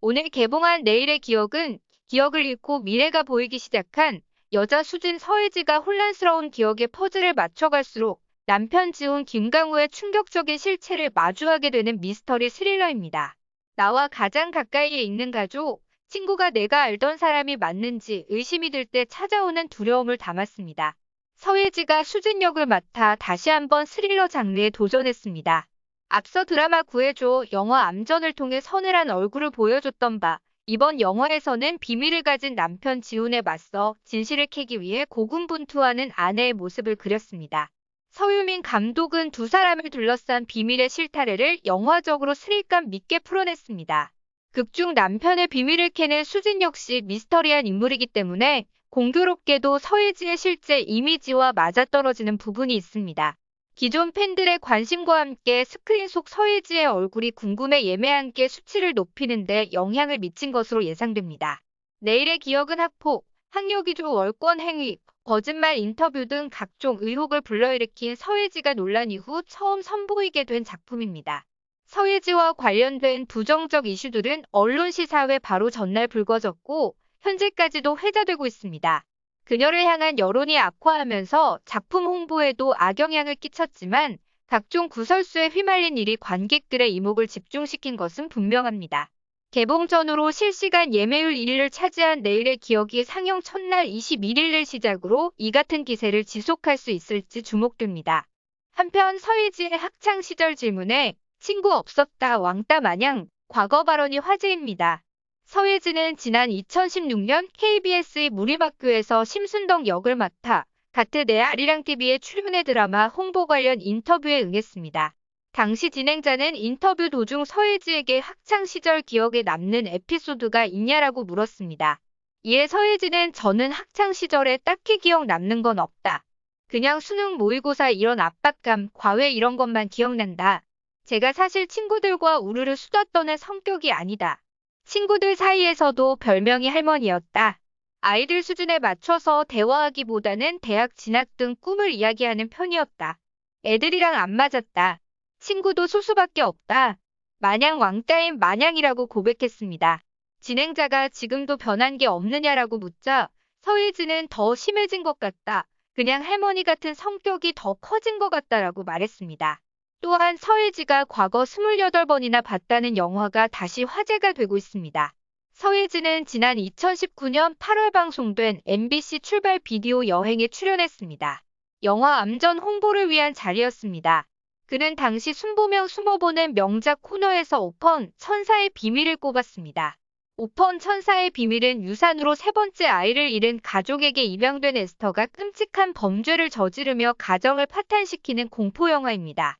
오늘 개봉한 내일의 기억은 기억을 잃고 미래가 보이기 시작한 여자 수진 서예지가 혼란스러운 기억의 퍼즐을 맞춰갈수록 남편 지훈 김강우의 충격적인 실체를 마주하게 되는 미스터리 스릴러입니다. 나와 가장 가까이에 있는 가족, 친구가 내가 알던 사람이 맞는지 의심이 들 때 찾아오는 두려움을 담았습니다. 서예지가 수진 역을 맡아 다시 한번 스릴러 장르에 도전했습니다. 앞서 드라마 구해줘 영화 암전을 통해 서늘한 얼굴을 보여줬던 바 이번 영화에서는 비밀을 가진 남편 지훈에 맞서 진실을 캐기 위해 고군분투하는 아내의 모습을 그렸습니다. 서유민 감독은 두 사람을 둘러싼 비밀의 실타래를 영화적으로 스릴감 있게 풀어냈습니다. 극중 남편의 비밀을 캐는 수진 역시 미스터리한 인물이기 때문에 공교롭게도 서예지의 실제 이미지와 맞아떨어지는 부분이 있습니다. 기존 팬들의 관심과 함께 스크린 속 서예지의 얼굴이 궁금해 예매한 게 수치를 높이는 데 영향을 미친 것으로 예상됩니다. 내일의 기억은 학폭, 학력위조 월권 행위, 거짓말 인터뷰 등 각종 의혹을 불러일으킨 서예지가 논란 이후 처음 선보이게 된 작품입니다. 서예지와 관련된 부정적 이슈들은 언론 시사회 바로 전날 불거졌고 현재까지도 회자되고 있습니다. 그녀를 향한 여론이 악화하면서 작품 홍보에도 악영향을 끼쳤지만 각종 구설수에 휘말린 일이 관객들의 이목을 집중시킨 것은 분명합니다. 개봉 전후로 실시간 예매율 1위를 차지한 내일의 기억이 상영 첫날 21일을 시작으로 이 같은 기세를 지속할 수 있을지 주목됩니다. 한편 서예지의 학창시절 질문에 친구 없었다 왕따 마냥 과거 발언이 화제입니다. 서예지는 지난 2016년 KBS의 무림학교에서 심순덕 역을 맡아 같은 내 아리랑TV의 출연해 드라마 홍보 관련 인터뷰에 응했습니다. 당시 진행자는 인터뷰 도중 서예지에게 학창시절 기억에 남는 에피소드가 있냐라고 물었습니다. 이에 서예지는 저는 학창시절에 딱히 기억 남는 건 없다. 그냥 수능 모의고사 이런 압박감, 과외 이런 것만 기억난다. 제가 사실 친구들과 우르르 수다 떠는 성격이 아니다. 친구들 사이에서도 별명이 할머니였다. 아이들 수준에 맞춰서 대화하기보다는 대학 진학 등 꿈을 이야기하는 편이었다. 애들이랑 안 맞았다. 친구도 소수밖에 없다. 마냥 왕따인 마냥이라고 고백했습니다. 진행자가 지금도 변한 게 없느냐라고 묻자 서예지는 더 심해진 것 같다. 그냥 할머니 같은 성격이 더 커진 것 같다라고 말했습니다. 또한 서예지가 과거 28번이나 봤다는 영화가 다시 화제가 되고 있습니다. 서예지는 지난 2019년 8월 방송된 MBC 출발 비디오 여행에 출연했습니다. 영화 암전 홍보를 위한 자리였습니다. 그는 당시 순보명 숨어보는 명작 코너에서 오펀 천사의 비밀을 꼽았습니다. 오펀 천사의 비밀은 유산으로 세 번째 아이를 잃은 가족에게 입양된 에스터가 끔찍한 범죄를 저지르며 가정을 파탄시키는 공포영화입니다.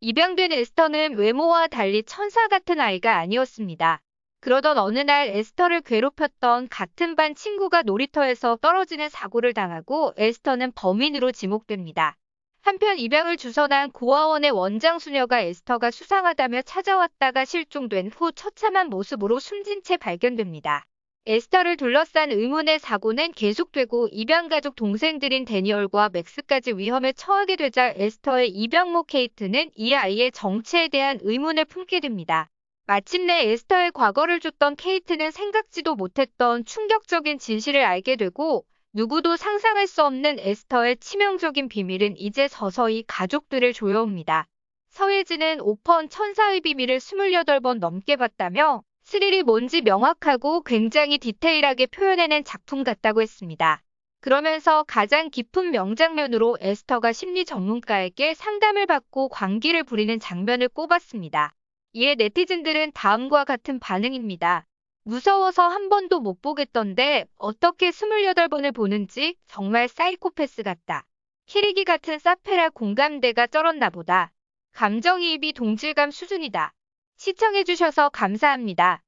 입양된 에스터는 외모와 달리 천사 같은 아이가 아니었습니다. 그러던 어느 날 에스터를 괴롭혔던 같은 반 친구가 놀이터에서 떨어지는 사고를 당하고 에스터는 범인으로 지목됩니다. 한편 입양을 주선한 고아원의 원장 수녀가 에스터가 수상하다며 찾아왔다가 실종된 후 처참한 모습으로 숨진 채 발견됩니다. 에스터를 둘러싼 의문의 사고는 계속되고 입양가족 동생들인 데니얼과 맥스까지 위험에 처하게 되자 에스터의 입양모 케이트는 이 아이의 정체에 대한 의문을 품게 됩니다. 마침내 에스터의 과거를 줬던 케이트는 생각지도 못했던 충격적인 진실을 알게 되고 누구도 상상할 수 없는 에스터의 치명적인 비밀은 이제 서서히 가족들을 조여옵니다. 서예지는 오펀 천사의 비밀을 28번 넘게 봤다며 스릴이 뭔지 명확하고 굉장히 디테일하게 표현해낸 작품 같다고 했습니다. 그러면서 가장 깊은 명장면으로 에스터가 심리 전문가에게 상담을 받고 관계를 부리는 장면을 꼽았습니다. 이에 네티즌들은 다음과 같은 반응입니다. 무서워서 한 번도 못 보겠던데 어떻게 28번을 보는지 정말 사이코패스 같다. 키리기 같은 사페라 공감대가 쩔었나 보다. 감정이입이 동질감 수준이다. 시청해주셔서 감사합니다.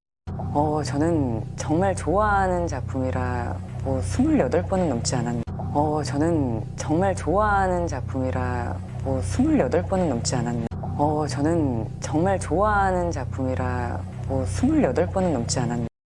저는 정말 좋아하는 작품이라 28번은 넘지 않았는데 저는 정말 좋아하는 작품이라 28번은 넘지 않았는데 저는 정말 좋아하는 작품이라 28번은 넘지 않았는데